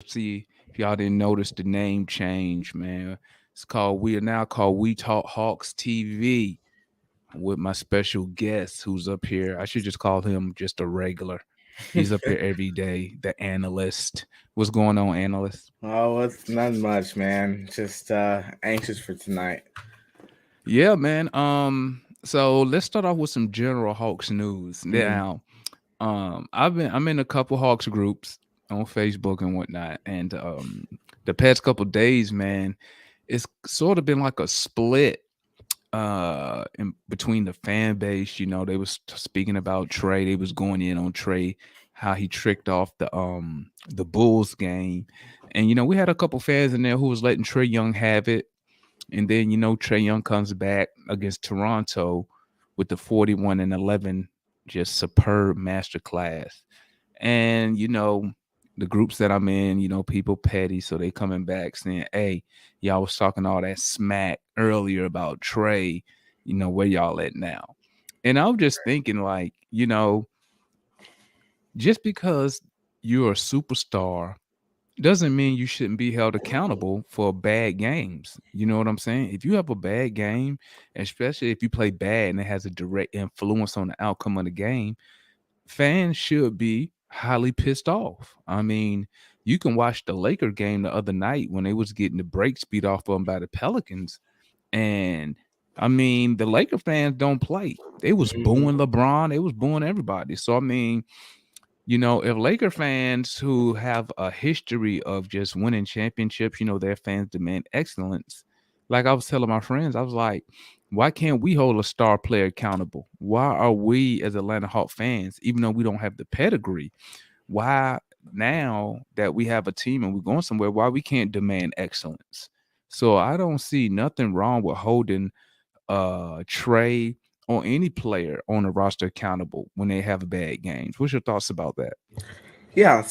See if y'all didn't notice the name change, man. We are now called We Talk Hawks TV with my special guest who's up here. I should just call him just a regular. He's up here every day, the analyst. What's going on, analyst? Oh, it's not much, man. Just anxious for tonight. Yeah, man. So let's start off with some general Hawks news. Mm-hmm. Now, I'm in a couple Hawks groups on Facebook and whatnot, and the past couple days, man, it's sort of been like a split in between the fan base. They was speaking about Trey. They was going in on Trey, how he tricked off the Bulls game. And we had a couple fans in there who was letting Trey Young have it. And then Trey Young comes back against Toronto with the 41-11, just superb masterclass. And the groups that I'm in, people petty, so they coming back saying, "Hey, y'all was talking all that smack earlier about Trey. Where y'all at now?" And I was just thinking, like, just because you're a superstar doesn't mean you shouldn't be held accountable for bad games. You know what I'm saying? If you have a bad game, especially if you play bad and it has a direct influence on the outcome of the game, fans should be highly pissed off. I mean, you can watch the Laker game the other night when they was getting the break speed off of them by the Pelicans, and I mean, the Laker fans don't play. They was Mm-hmm. booing LeBron. They was booing everybody. So I mean, if Laker fans who have a history of just winning championships, their fans demand excellence. Like I was telling my friends, I was like, why can't we hold a star player accountable? Why are we as Atlanta Hawk fans, even though we don't have the pedigree, why now that we have a team and we're going somewhere, why we can't demand excellence? So I don't see nothing wrong with holding Trey or any player on the roster accountable when they have bad games. What's your thoughts about that? Yeah.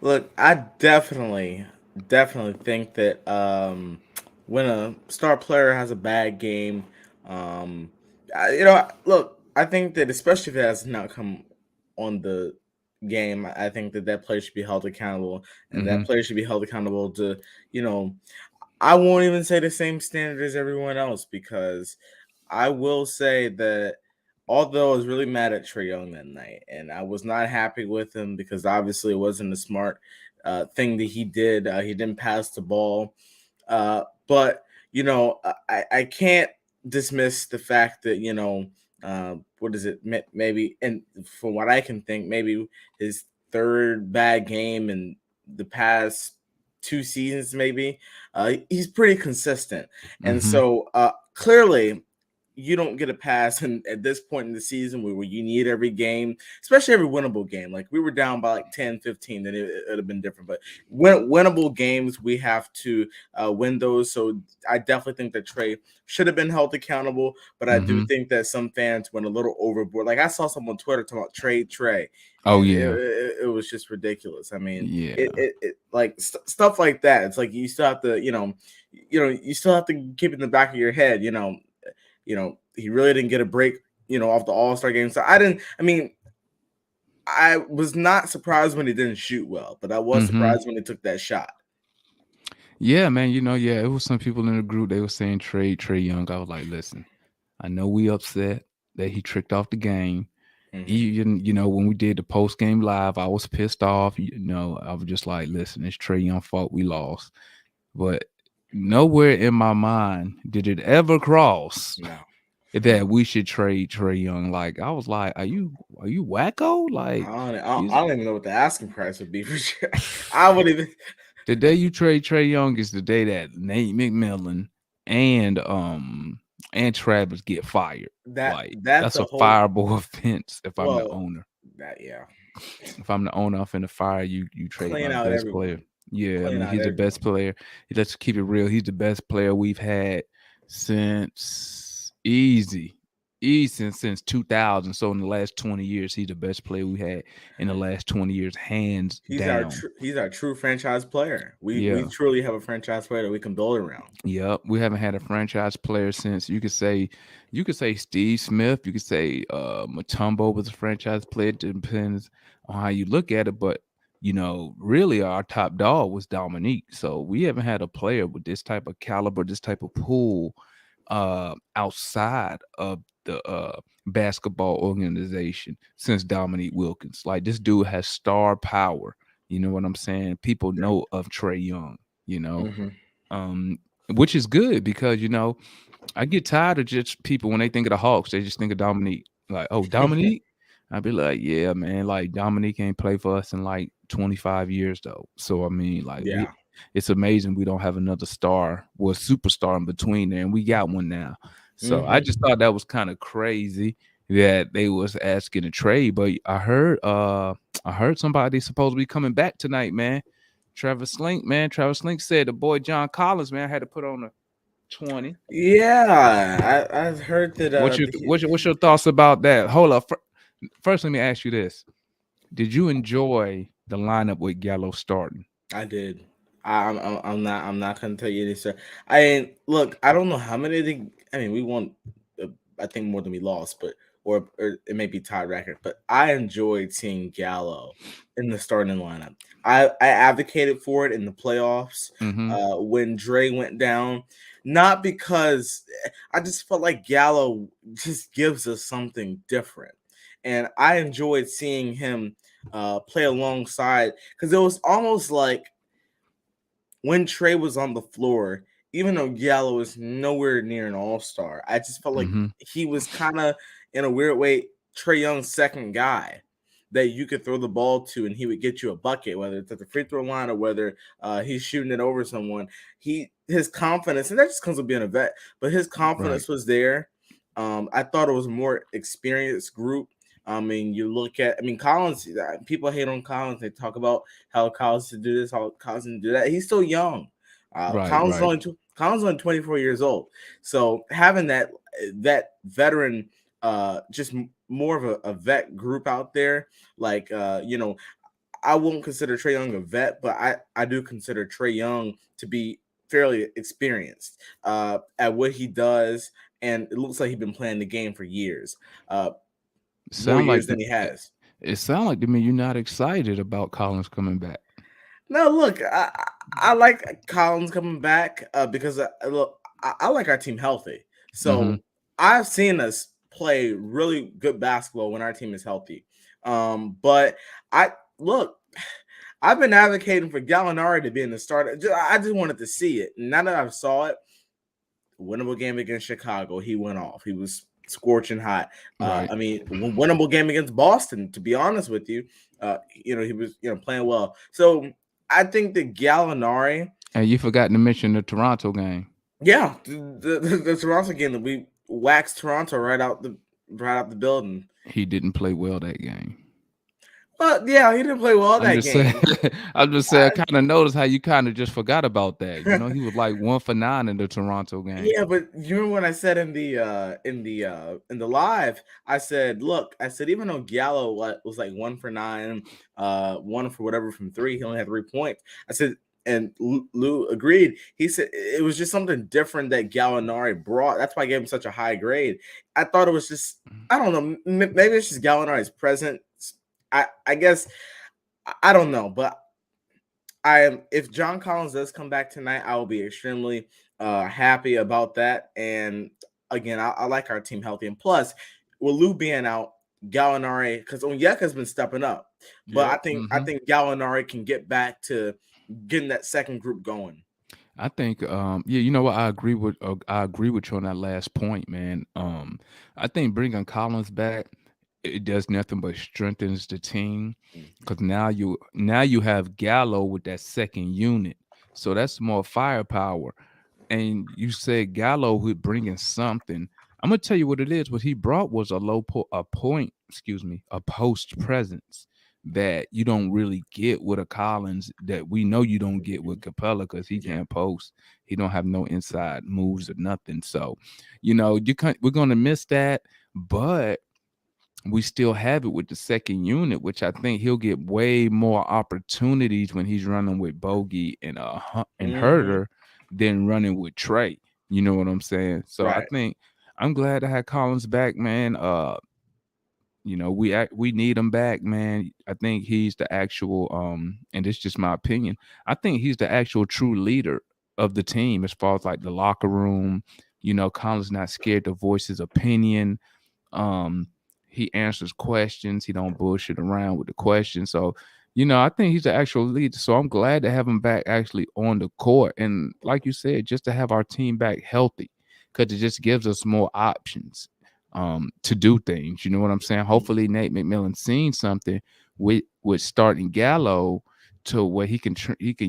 Look, I definitely think that when a star player has a bad game, look, I think that especially if it has an outcome on the game, I think that that player should be held accountable, and that Mm-hmm. player should be held accountable to, you know, I won't even say the same standard as everyone else because I will say that although I was really mad at Trae Young that night, and I was not happy with him because obviously it wasn't a smart thing that he did. He didn't pass the ball, but I can't dismiss the fact that what is it? Maybe, and from what I can think, maybe his third bad game in the past 2 seasons, maybe. He's pretty consistent, and Mm-hmm. so clearly you don't get a pass at this point in the season where you need every game, especially every winnable game. Like we were down by like 10, 15, then it would have been different. But winnable games, we have to win those. So I definitely think that Trey should have been held accountable. But I do Mm-hmm. think that some fans went a little overboard. Like I saw someone on Twitter talking about Trey, Oh and yeah. it was just ridiculous. I mean, Yeah. like stuff like that. It's like you still have to, you still have to keep it in the back of your head, he really didn't get a break, off the All-Star game. So I didn't. I mean, I was not surprised when he didn't shoot well, but I was Mm-hmm. surprised when he took that shot. Yeah, man. Yeah, it was some people in the group. They were saying Trey Young. I was like, listen, I know we upset that he tricked off the game. Mm-hmm. Even when we did the post game live, I was pissed off. I was just like, listen, it's Trey Young fault we lost. But nowhere in my mind did it ever cross No, that no. we should trade Trey Young. Like I was like, are you wacko? Like I he's don't even know what the asking price would be for sure. I would even the day you trade Trey Young is the day that Nate McMillan and and Travis get fired. Like that's that's a a whole fireable offense if I'm the well owner. that yeah. If I'm the owner, I'm finna fire you. You trade Clean my out best everyone. player. Yeah, I Clean mean out he's the everyone. best player. Let's keep it real. He's the best player we've had since since 2000. So in the last 20 years, he's the best player we had in the last 20 years, hands down. He's our true franchise player. We Yeah. truly have a franchise player that we can build around. Yep, we haven't had a franchise player since you could say Steve Smith, you could say Matumbo was a franchise player. It depends on how you look at it, but really our top dog was Dominique. So we haven't had a player with this type of caliber, this type of pool outside of the basketball organization since Dominique Wilkins. Like this dude has star power. You know what I'm saying? People Yeah. know of Trey Young, you know. Hmm. Um which is good because I get tired of just people when they think of the Hawks, they just think of Dominique. Like, oh, Dominique? I'd be like, yeah, man, like Dominique ain't played for us in like 25 years though. So I mean, like Yeah. it's amazing we don't have another star, well, superstar in between there, and we got one now. So I Hmm. just thought that was kind of crazy that they was asking to trade. But I heard somebody supposed to be coming back tonight, man. Travis Link said the boy John Collins, man, had to put on a 20. Yeah, I heard that. What's your thoughts about that? Hold up. First, let me ask you this: did you enjoy the lineup with Gallo starting? I did. I'm not gonna tell you this, sir. I mean, look, I don't know how many. I mean, we won. I think more than we lost, but or it may be tied record. But I enjoyed seeing Gallo in the starting lineup. I advocated for it in the playoffs Mm-hmm. when Dre went down, not because I just felt like Gallo just gives us something different, and I enjoyed seeing him play alongside because it was almost like when Trey was on the floor, even though Gallo is nowhere near an all star, I just felt like Mm-hmm. he was kind of, in a weird way, Trey Young's second guy that you could throw the ball to and he would get you a bucket, whether it's at the free throw line or whether he's shooting it over someone. His confidence, and that just comes with being a vet, but his Right. confidence was there. I thought it was a more experienced group. I mean, you look at, I mean, Collins, people hate on Collins. They talk about how Collins to do this, how Collins to do that. He's still young. Right. Right. Collins is only 24 years old. So having that veteran, just more of a vet group out there, like I won't consider Trey Young a vet, but I do consider Trey Young to be fairly experienced at what he does, and it looks like he's been playing the game for years, more Sound years like than he has. it sound like to me you're not excited about Collins coming back. No, look, I like Collins coming back because look, I like our team healthy. Mm-hmm. So I've seen us play really good basketball when our team is healthy. But I look, I've been advocating for Gallinari to be in the starter. I just wanted to see it. Now that I saw it, winnable game against Chicago, he went off. He was scorching hot. Right. I mean, winnable game against Boston. To be honest with you, he was playing well. So I think that Gallinari, And you forgot to mention the Toronto game. yeah, the Toronto game that we waxed Toronto right out the building. He didn't play well that game. But yeah, he didn't play well I'm that just saying. game. I'm just saying. I kind of noticed how you kind of just forgot about that. He was like 1 for 9 in the Toronto game. Yeah, but you remember when I said in the live, I said, look, I said even though Gallo was like 1 for 9, one for whatever from three, he only had 3 points. I said, and Lou agreed. He said it was just something different that Gallinari brought. That's why I gave him such a high grade. I thought it was just, I don't know, maybe it's just Gallinari's presence. I guess I don't know, but I am. If John Collins does come back tonight, I will be extremely happy about that. And again, I like our team healthy. And plus, with Lou being out, Gallinari, because Onyeka's been stepping up, but Yep. I think Gallinari can get back to getting that second group going. I think, yeah, you know what? I agree with you on that last point, man. I think bringing Collins back, it does nothing but strengthens the team Mhm. because now you have Gallo with that second unit, so that's more firepower. And you said Gallo would bring in something. I'm gonna tell you what it is. What he brought was a post presence that you don't really get with a Collins. That we know you don't get with Capella because he Yeah. can't post. He don't have no inside moves or nothing. So, we're gonna miss that, but we still have it with the second unit, which I think he'll get way more opportunities when he's running with Bogey and Hmm. Herder than running with Trey. You know what I'm saying? So I Right. think I'm glad to have Collins back, man. We need him back, man. I think he's the actual and it's just my opinion. I think he's the actual true leader of the team as far as like the locker room. Colin's not scared to voice his opinion. um he answers questions. He don't bullshit around with the questions. So I think he's the actual leader. So I'm glad to have him back actually on the court, and like you said, just to have our team back healthy, because it just gives us more options to do things. You know what I'm saying? Hopefully Nate McMillan seen something with starting Gallo, to where he can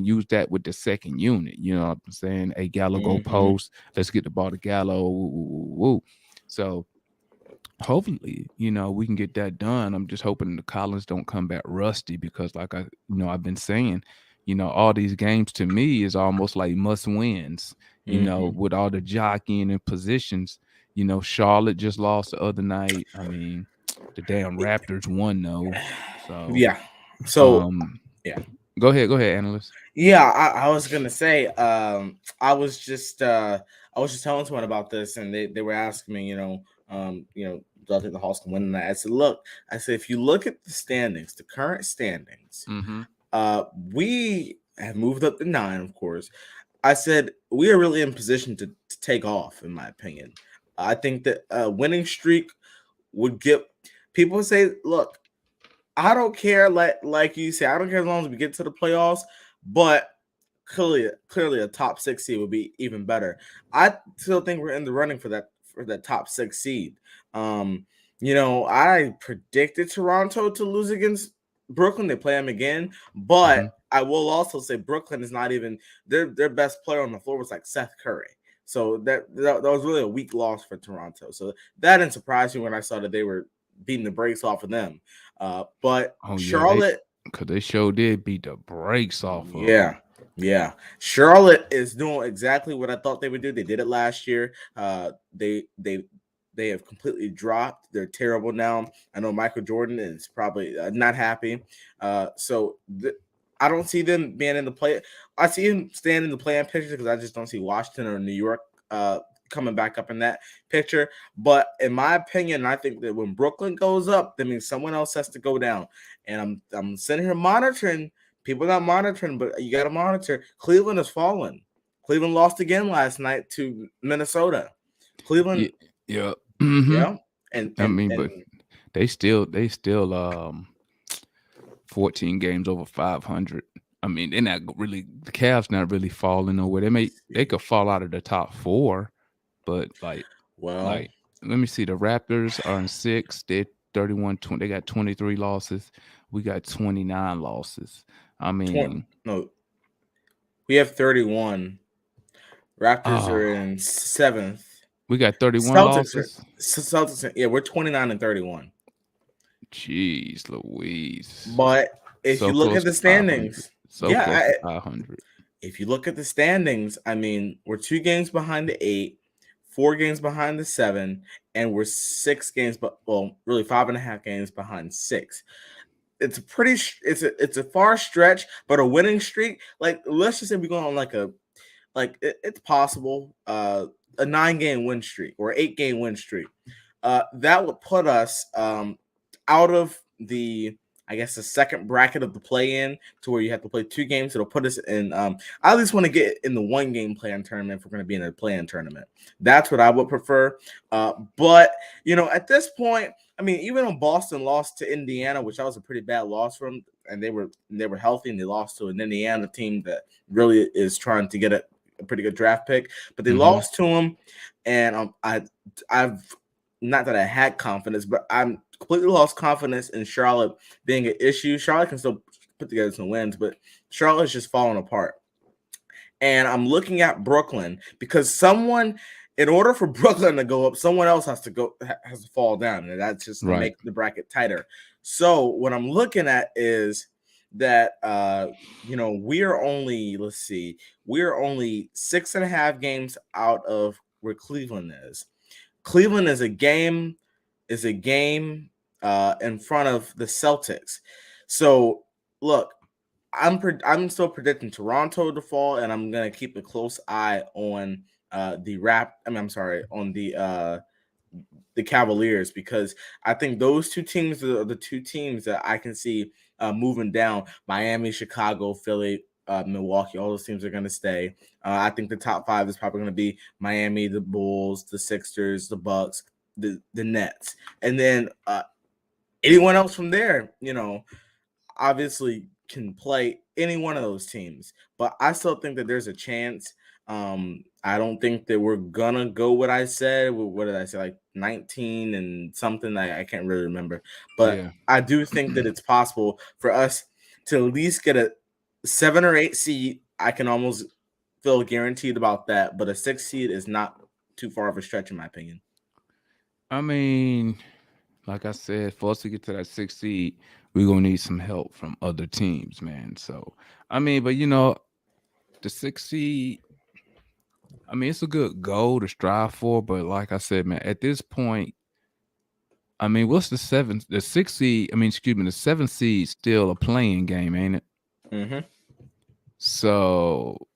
use that with the second unit. You know what I'm saying? A Gallo go Mm-hmm. post. Let's get the ball to Gallo. Woo, woo, woo, woo. So hopefully, we can get that done. I'm just hoping the Collins don't come back rusty, because like I've been saying, all these games to me is almost like must wins, Mm-hmm. with all the jockeying and positions. Charlotte just lost the other night. I mean, the damn Raptors won though. So, Yeah. So um, yeah. go ahead, analyst. Yeah, I was gonna say, I was just telling someone about this, and they were asking me, do I think the Hawks can win tonight? I said, look, if you look at the standings, the current standings, Mm-hmm. we have moved up to 9, of course. I said we are really in position to take off, in my opinion. I think that a winning streak would give people say, look, I don't care, like you say, I don't care as long as we get to the playoffs, but clearly a top 6 seed would be even better. I still think we're in the running for that top 6 seed. Um, I predicted Toronto to lose against Brooklyn. They play them again, but Mm-hmm. I will also say Brooklyn is not even their best player on the floor was like Seth Curry. So that was really a weak loss for Toronto. So that didn't surprise me when I saw that they were beating the brakes off of them. But Oh yeah, Charlotte, because they sure did beat the brakes off of yeah, them. yeah. Charlotte is doing exactly what I thought they would do. They did it last year. They have completely dropped. They're terrible now. I know Michael Jordan is probably not happy. I don't see them being in the play. I see him staying in the play-in picture because I just don't see Washington or New York coming back up in that picture. But in my opinion, I think that when Brooklyn goes up, that means someone else has to go down. And I'm sitting here monitoring. People not monitoring, but you got to monitor. Cleveland has fallen. Cleveland lost again last night to Minnesota. Yeah, Cleveland, yeah. Hmm. yeah, and I and mean, but and they still 14 games over 500. I mean, they're not really the Cavs not really falling nowhere. They could fall out of the top four, but well, like let me see. The Raptors are in six. They're 31 20. They got 23 losses. We got 29 losses. I 20, mean, no, we have 31. Raptors are oh, in 7th. we got 31 Celtics are losses. yeah, we're 29 and 31. Jeez Louise. But if So you look close at to the 500. standings, So close yeah, to 500. if you look at the standings, I mean, we're 2 games behind the 8, 4 games behind the 7, and we're 6 games, but well, really 5.5 games behind 6. It's a it's a far stretch, but a winning streak. Like let's just say we're going on it's possible a 9-game win streak or 8-game win streak. That would put us out of the I guess the second bracket of the play in to where you have to play 2 games. It'll put us in. I at least want to get in the 1-game play-in tournament if we're going to be in a play-in tournament. That's what I would prefer. But at this point, I mean, even when Boston lost to Indiana, which that was a pretty bad loss for them, and they were healthy and they lost to an Indiana team that really is trying to get a pretty good draft pick, but they Mm-hmm. lost to him, and I've not that I had confidence, but I'm completely lost confidence in Charlotte being an issue. Charlotte can still put together some wins, but Charlotte's just falling apart. And I'm looking at Brooklyn because in order for Brooklyn to go up, someone else has to fall down, and that's just to Right. make the bracket tighter. So what I'm looking at is that we're only we're only 6.5 games out of where Cleveland is. Cleveland is a game in front of the Celtics. So look, I'm still predicting Toronto to fall, and I'm gonna keep a close eye on the rap. I mean, I'm sorry, on the Cavaliers, because I think those two teams are the two teams that I can see moving down. Miami, Chicago, Philly, Milwaukee, all those teams are going to stay. I think the top five is probably going to be Miami, the Bulls, the Sixers, the Bucks, the Nets, and then anyone else from there, obviously can play any one of those teams. But I still think that there's a chance. I don't think that we're gonna go what I said. What did I say? Like 19 and something. I can't really remember. But Yeah. I do think that it's possible for us to at least get a 7 or 8 seed. I can almost feel guaranteed about that. But a 6 seed is not too far of a stretch, in my opinion. I mean, like I said, for us to get to that 6 seed, we're gonna need some help from other teams, man. So I mean, but the 6 seed, I mean, it's a good goal to strive for, but like I said, man, at this point, I mean, what's the 6 seed? I mean, excuse me, the 7 seed still a playing game, ain't it? Mm-hmm. So,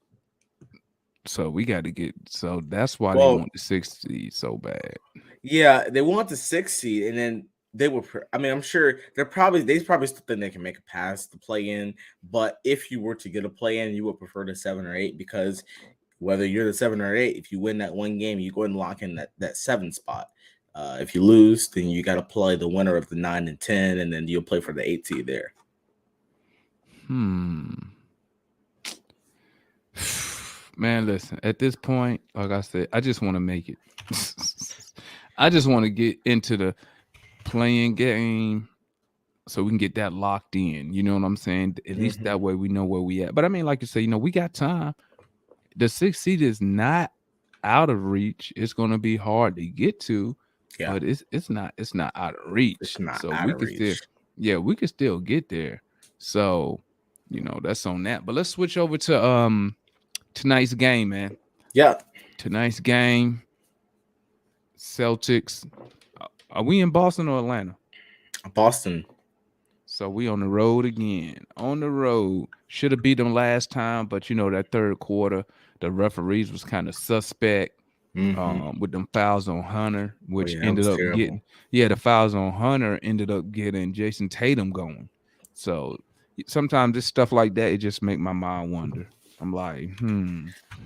so we got to get. So that's why they Well, want the 6 seed so bad. yeah, they want the 6 seed, and then they were. I mean, I'm sure they probably still think they can make a pass to play in. But if you were to get a play in, you would prefer the 7 or 8, because whether you're the 7 or 8, if you win that one game, you go and lock in that 7 spot. If you lose, then you got to play the winner of the 9 and 10, and then you'll play for the 8 seed there. Hmm. Man, listen, at this point, like I said, I just want to make it. I just want to get into the playing game so we can get that locked in. You know what I'm saying? At least Mm-hmm. that way we know where we at. But I mean, like you say, we got time. The 6 seed is not out of reach. It's gonna be hard to get to, Yeah, but it's not out of it's reach. not So out we of can still, reach. yeah, we can still get there. So, that's on that. But let's switch over to tonight's game, man. Yeah, Tonight's game, Celtics. Are we in Boston or Atlanta? Boston. So we on the road again. On the road. Should have beat them last time, but that third quarter, the referees was kind of suspect Mm-hmm. with them fouls on Hunter, Oh which yeah, that ended was up terrible. getting the fouls on Hunter ended up getting Jason Tatum going. So sometimes this stuff like that, it just make my mind wonder. I'm like,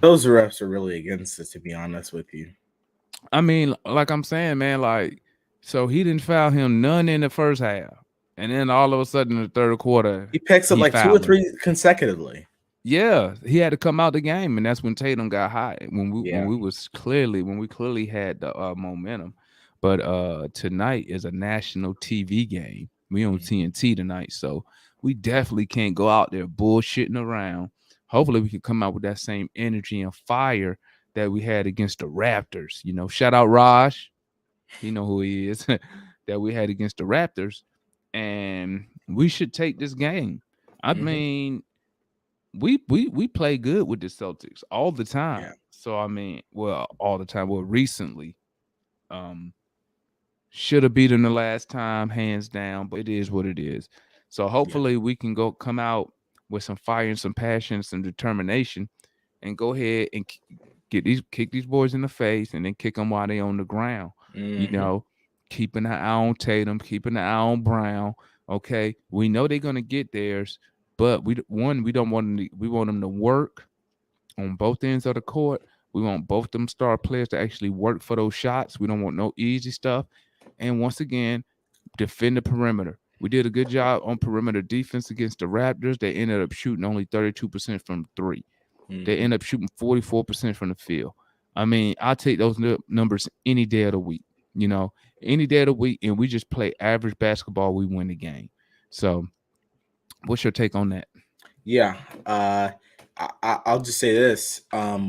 Those refs are really against us, to be honest with you. I mean, like I'm saying, man, like, so he didn't foul him none in the first half. And then all of a sudden in the third quarter, He picks up he like two or fouled him. three consecutively. Yeah, he had to come out the game, and that's when Tatum got hot. When we clearly had the momentum. But tonight is a national TV game. We on Mhm. TNT tonight, so we definitely can't go out there bullshitting around. Hopefully, we can come out with that same energy and fire that we had against the Raptors. Shout out Raj. He know who he is. That we had against the Raptors, and we should take this game. I Mhm. mean, we play good with the Celtics all the time. Yeah. So I mean, well, all the time. Well, recently, um, should have beat them the last time, hands down. But it is what it is. So Yeah. hopefully we can come out with some fire and some passion, some determination, and go ahead and kick these boys in the face, and then kick them while they on the ground. You Mhm. know, keeping an eye on Tatum, keeping an eye on Brown. Okay, we know they're gonna get theirs, but we don't want them. We want them to work on both ends of the court. We want both them star players to actually work for those shots. We don't want no easy stuff. And once again, defend the perimeter. We did a good job on perimeter defense against the Raptors. They ended up shooting only 32% from three. They Mhm. end up shooting 44% from the field. I mean, I'll take those numbers any day of the week, you know, any day of the week, and we just play average basketball, we win the game. So, what's your take on that? Yeah. I'll just say this.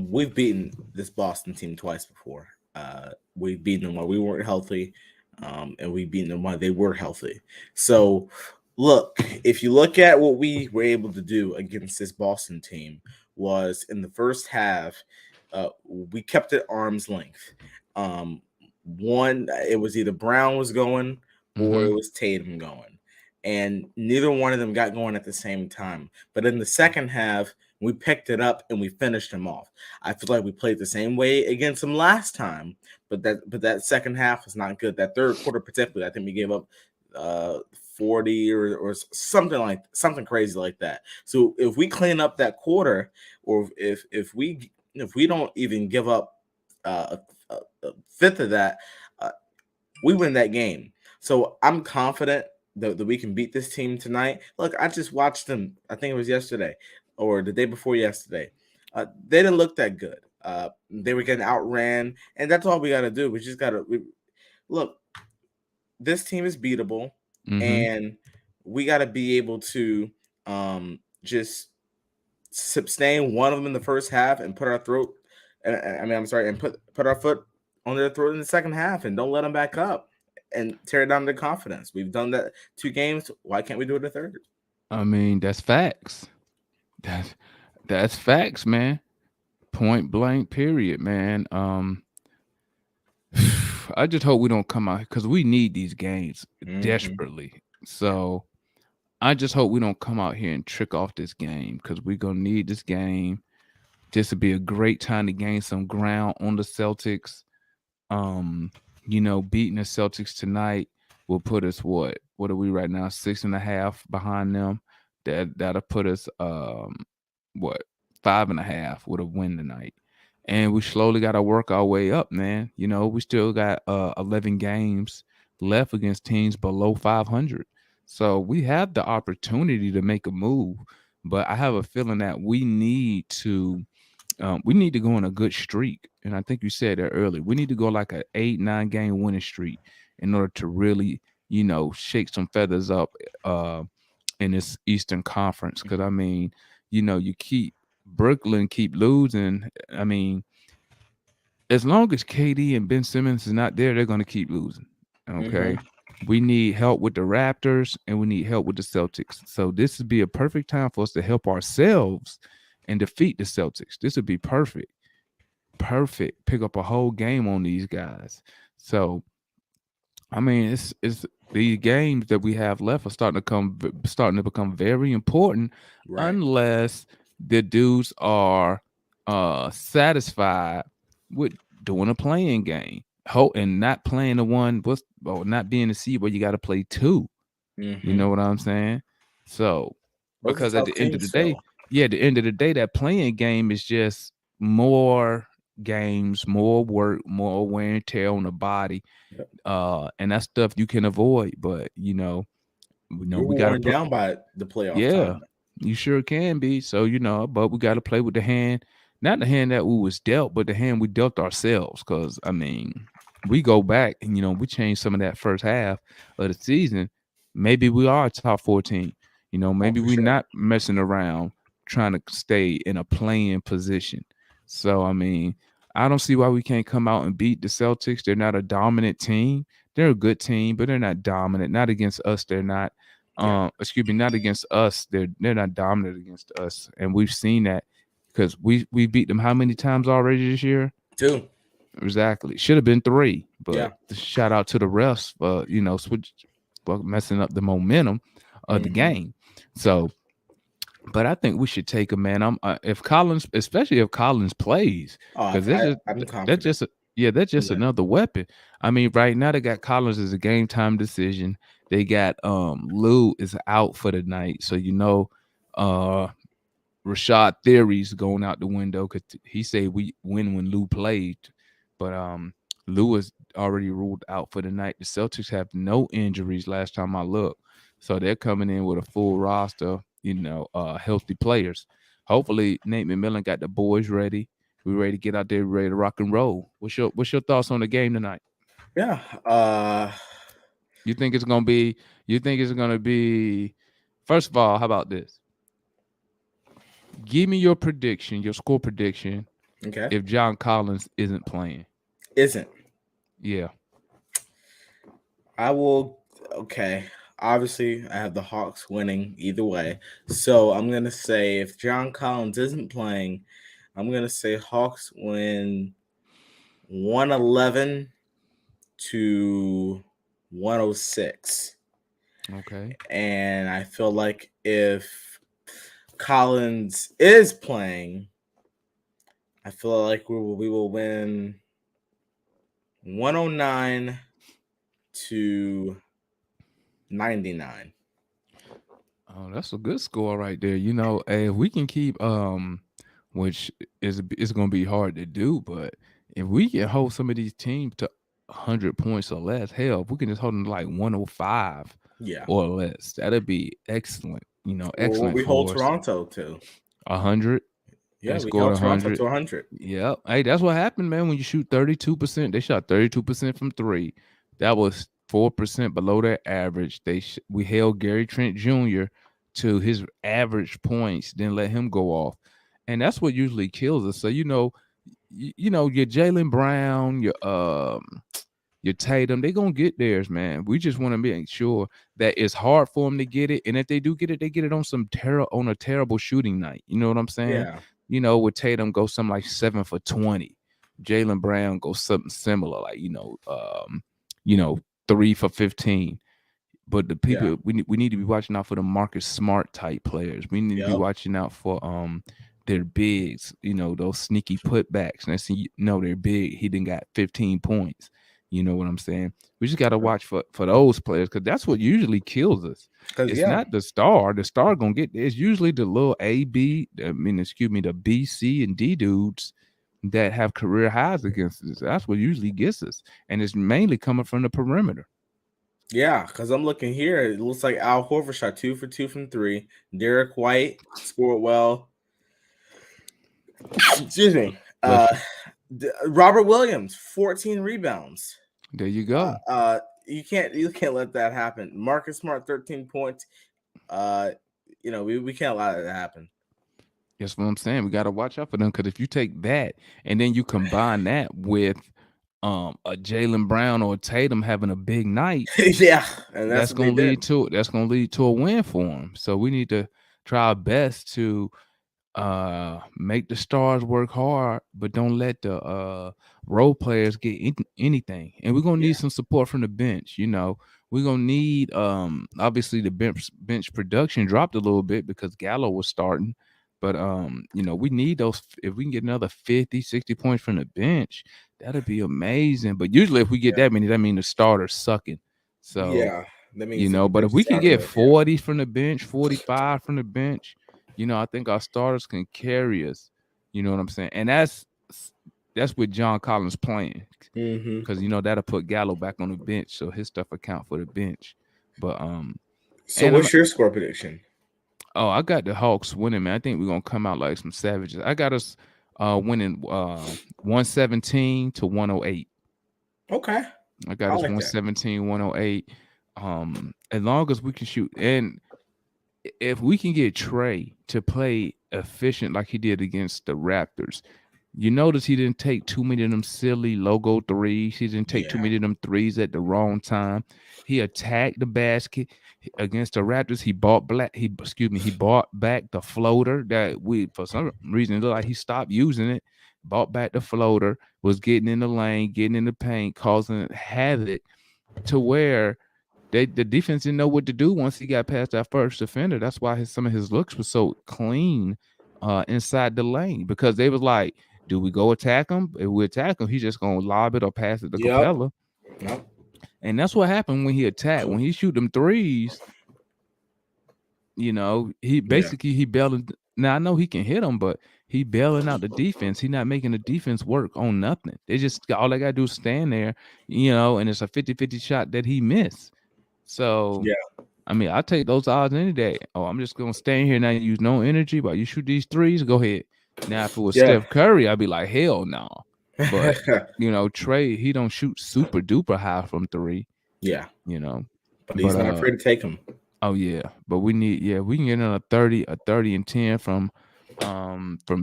We've beaten this Boston team twice before. We've beaten them while we weren't healthy, and we've beaten them while they were healthy. So, look, if you look at what we were able to do against this Boston team, was in the first half, we kept it arm's length. One, it was either Brown was going or Mm-hmm. it was Tatum going, and neither one of them got going at the same time. But in the second half, We picked it up and we finished them off. I feel like we played the same way against them last time, but that second half was not good. That third quarter particularly, I think we gave up uh 40 or something crazy like that. So if we clean up that quarter, or if we don't even give up a fifth of that, uh, we win that game. So I'm confident that we can beat this team tonight. Look, I just watched them. I think it was yesterday or the day before yesterday. They didn't look that good. They were getting outran, and that's all we got to do. We just got to look. This team is beatable, Mm-hmm. and we got to be able to just sustain one of them in the first half and put our throat. I mean, I'm sorry, and put our foot on their throat in the second half, and don't let them back up and tear down their confidence. We've done that 2 games. Why can't we do it a third? I mean, that's facts. That's that's facts, man. Point blank, period, man. I just hope we don't come out because we need these games Mm-hmm. desperately. So I just hope we don't come out here and trick off this game because we're gonna need this game. This would be a great time to gain some ground on the Celtics. Um, beating the Celtics tonight will put us what? What are we right now? 6.5 behind them. That'll put us what 5.5 with a win tonight. And we slowly got to work our way up, man. We still got 11 games left against teams below 500. So we have the opportunity to make a move, but I have a feeling that we need to go on a good streak. And I think you said that earlier. We need to go like a 8, 9 game winning streak in order to really, shake some feathers up uh, in this Eastern Conference. Because I mean, you keep Brooklyn keep losing. I mean, as long as KD and Ben Simmons is not there, they're going to keep losing. Mm-hmm. Okay. We need help with the Raptors and we need help with the Celtics. So this would be a perfect time for us to help ourselves and defeat the Celtics. This would be perfect. Perfect. Pick up a whole game on these guys. So I mean, it's the games that we have left are starting to become very important, Right. unless the dudes are satisfied with doing a playing game, and not playing the one or not being the seed where you got to play two. You Mm-hmm. know what I'm saying? So Those are because at tough the end of the teams, day, Phil. yeah, at the end of the day, that playing game is just more games, more work, more wear and tear on the body, Yep. and that's stuff you can avoid. But You're we got to worn play. down by the playoff Yeah, time. you sure can be. So but we got to play with the hand, not the hand that we was dealt, but the hand we dealt ourselves. Because I mean, we go back and we change some of that first half of the season. Maybe we are a top 14. Oh, Maybe for we're sure. not messing around trying to stay in a playing position. So I mean, I don't see why we can't come out and beat the Celtics. They're not a dominant team. They're a good team, but they're not dominant. Not against us. They're not Yeah. excuse me, not against us. They're not dominant against us, and we've seen that because we beat them how many times already this year? Two. Exactly, should have been three, Yeah. but shout out to the refs for switch for messing up the momentum of the Mm-hmm. game. So, but I think we should take a man. If Collins, especially if Collins plays, Oh, because I'm that's confident. just yeah, that's We just win. another weapon. I mean, right now they got Collins as a game time decision. They got Lou is out for the night, so uh Rashad theories going out the window because he said we win when Lou played, but Lou is already ruled out for the night. The Celtics have no injuries last time I looked, so they're coming in with a full roster, healthy players. Hopefully, Nate McMillan got the boys ready. We ready to get out there, ready to rock and roll. What's your thoughts on the game tonight? Yeah. You think it's gonna be? You think it's gonna be? First of all, how about this? Give me your prediction, your score prediction Okay. if John Collins isn't playing. Isn't. Yeah. I will. Okay. Obviously, I have the Hawks winning either way. So I'm gonna say if John Collins isn't playing, I'm gonna say Hawks win 111 to 106. Okay. And I feel like if Collins is playing, I feel like we will win 109 to 99. Oh, that's a good score right there. If we can keep which is going to be hard to do, but if we can hold some of these teams to 100 points or less, hell, if we can just hold them to like 105 Yeah. or less, that'd be excellent. Well, what Excellent we hold for us. Toronto to. 100. They Yeah, we scored held Toronto 100. to 100. Yep. Hey, that's what happened, man. When you shoot 32%, they shot 32% from three. That was 4% below their average. We held Gary Trent Jr. to his average points, then let him go off, and that's what usually kills us. So your Jaylen Brown, your Tatum, they gonna get theirs, man. We just want to make sure that it's hard for them to get it, and if they do get it, they get it on a terrible shooting night. You know what I'm saying? Yeah. With Tatum go something like 7 for 20, Jaylen Brown goes something similar, like 3 for 15. But the Yeah. people we need to be watching out for the Marcus Smart type players. We need to be Yep. watching out for their bigs, those sneaky putbacks. And they're big. He didn't got 15 points. You know what I'm saying? We just gotta watch for those players, because that's what usually kills us. Because, It's yeah. not the star. The star gonna get it's usually the little the B, C, and D dudes that have career highs against us. That's what usually gets us. And it's mainly coming from the perimeter. Yeah, because I'm looking here. It looks like Al Horford shot 2 for 2 from 3. Derek White scored well. Excuse me. Bless you. Robert Williams, 14 rebounds. There you go. You can't let that happen. Marcus Smart, 13 points. We can't allow that to happen. That's what I'm saying. We got to watch out for them, because if you take that and then you combine that with a Jaylen Brown or a Tatum having a big night, Yeah, and that's what they did. that's gonna lead to a win for them. So we need to try our best to make the stars work hard, but don't let the role players get anything. And we're gonna Yeah. need some support from the bench. We're gonna need obviously the bench production dropped a little bit because Gallo was starting. But we need those. If we can get another 50, 60 points from the bench, that'd be amazing. But usually if we get that many, that means the starter's sucking. So Yeah, that means the but bench if we is can starting get with, yeah. 40 from the bench, 45 from the bench, I think our starters can carry us. You know what I'm saying? And that's with John Collins playing, Mm-hmm. because that'll put Gallo back on the bench, so his stuff account for the bench. But So, and what's your score prediction? I got the Hawks winning, man. I think we're gonna come out like some savages. I got us winning 117 to 108. Okay, I got I us like that. 117, 108. As long as we can shoot, and if we can get Trey to play efficient like he did against the Raptors, you notice he didn't take too many of them silly logo threes. He didn't take too Yeah. many of them threes at the wrong time. He attacked the basket against the Raptors. He bought back the floater that we, for some reason, it looked like he stopped using it. Bought back the floater, was getting in the lane, getting in the paint, causing havoc, to where the defense didn't know what to do once he got past that first defender. That's why some of his looks were so clean inside the lane, because they was like, do we go attack him? If we attack him, he's just gonna lob it or pass it to Yep. Capella. Yep. And that's what happened when he attacked. When he shoot them threes, he basically he bailing. Now I know he can hit them, but he bailing out the defense. He not making the defense work on nothing. They just all they gotta do is stand there, and it's a 50-50 shot that he missed. So Yeah. I mean, I take those odds any day. Oh, I'm just gonna stand here now and use no energy, but you shoot these threes, go ahead. Now, if it was Yeah. Steph Curry, I'd be like, hell no. But Trey, he don't shoot super duper high from three. Yeah. But he's not afraid to take him. Oh yeah, but we can get another 30 and 10 from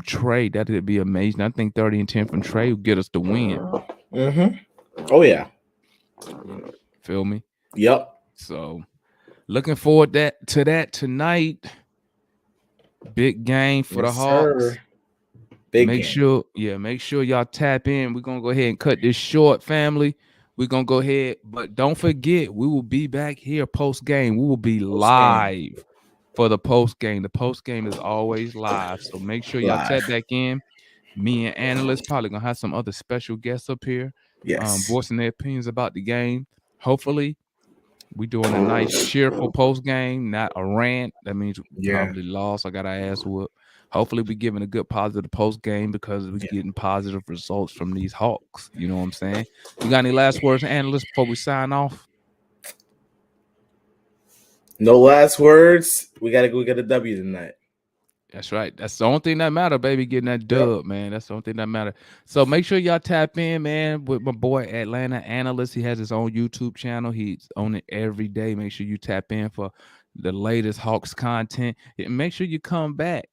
Trey. That'd be amazing. I think 30 and 10 from Trey would get us the win. Mm-hmm. Oh yeah. Feel me? Yep. So looking forward to that tonight. Big game for the Hawks. Sir. Make sure y'all tap in. We're gonna go ahead and cut this short, family. We're gonna go ahead, but don't forget, we will be back here post game. We will be live for the post game. The post game is always live, so make sure y'all tap Live. back in. Me and analysts probably gonna have some other special guests up here, Yes. voicing their opinions about the game. Hopefully, we doing a nice cheerful post game, not a rant. That means we Yeah. probably lost. I got our ass whooped. Hopefully, we giving a good positive post game because we Yeah. getting positive results from these Hawks. You know what I'm saying? You got any last words, analysts, before we sign off? No last words. We gotta go get a W tonight. That's right. That's the only thing that matter, baby. Getting that Yep. dub, man. That's the only thing that matter. So make sure y'all tap in, man, with my boy Atlanta Analyst. He has his own YouTube channel. He's on it every day. Make sure you tap in for the latest Hawks content. And make sure you come back.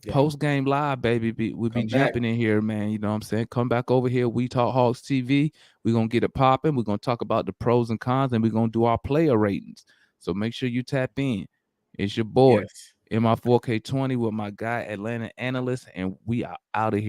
Yeah. Post game live, baby. We'll be Come back. jumping in here, man. You know what I'm saying? Come back over here. We Talk Hawks TV. We're gonna get it popping. We're gonna talk about the pros and cons, and we're gonna do our player ratings. So make sure you tap in. It's your boy Yes. in my 4K20 with my guy Atlanta Analyst, and we are out of here.